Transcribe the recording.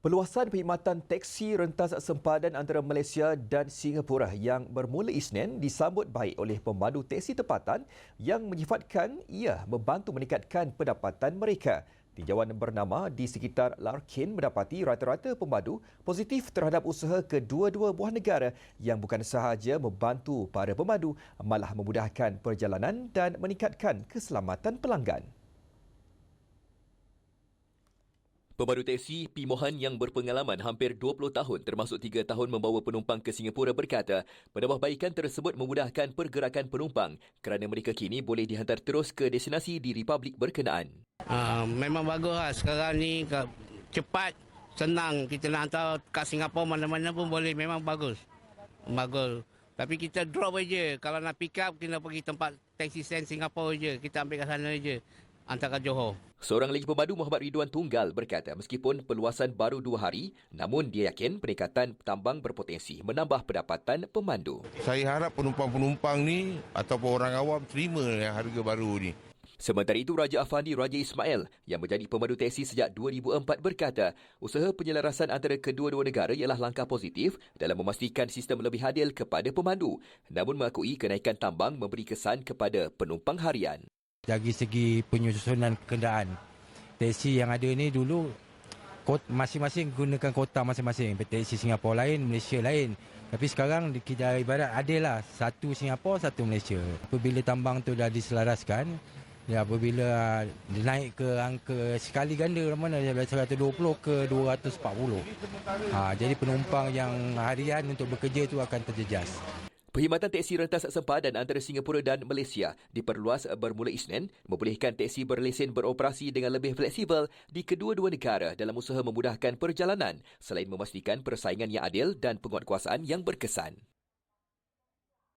Perluasan perkhidmatan teksi rentas sempadan antara Malaysia dan Singapura yang bermula Isnin disambut baik oleh pemandu teksi tempatan yang menyifatkan ia membantu meningkatkan pendapatan mereka. Tinjauan bernama di sekitar Larkin mendapati rata-rata pemandu positif terhadap usaha kedua-dua buah negara yang bukan sahaja membantu para pemandu, malah memudahkan perjalanan dan meningkatkan keselamatan pelanggan. Pemandu teksi P. Mohan yang berpengalaman hampir 20 tahun termasuk 3 tahun membawa penumpang ke Singapura berkata, penambahbaikan tersebut memudahkan pergerakan penumpang kerana mereka kini boleh dihantar terus ke destinasi di Republik berkenaan. Memang bagus lah. Sekarang ni cepat, senang. Kita nak hantar kat Singapura mana-mana pun boleh. Memang bagus. Bagus. Tapi kita drop aja. Kalau nak pick up, kita pergi tempat taxi stand Singapura aja. Kita ambil kat sana aja. Hantar ke Johor. Seorang lagi pemandu, Muhammad Ridwan Tunggal, berkata meskipun perluasan baru 2 hari, namun dia yakin peningkatan tambang berpotensi menambah pendapatan pemandu. Saya harap penumpang-penumpang ni ataupun orang awam terima yang harga baru ni. Sementara itu, Raja Afandi Raja Ismail yang menjadi pemandu teksi sejak 2004 berkata, usaha penyelarasan antara kedua-dua negara ialah langkah positif dalam memastikan sistem lebih adil kepada pemandu. Namun mengakui kenaikan tambang memberi kesan kepada penumpang harian. Dari segi penyusunan kenderaan, teksi yang ada ni dulu masing-masing gunakan kota masing-masing. Teksi Singapura lain, Malaysia lain. Tapi sekarang kita ibarat adalah satu Singapura, satu Malaysia. Apabila tambang tu dah diselaraskan, apabila naik ke angka sekali ganda mana 120 ke 240. Jadi penumpang yang harian untuk bekerja tu akan terjejas. Perkhidmatan teksi rentas sempadan antara Singapura dan Malaysia diperluas bermula Isnin, membolehkan teksi berlesen beroperasi dengan lebih fleksibel di kedua-dua negara dalam usaha memudahkan perjalanan selain memastikan persaingan yang adil dan penguatkuasaan yang berkesan.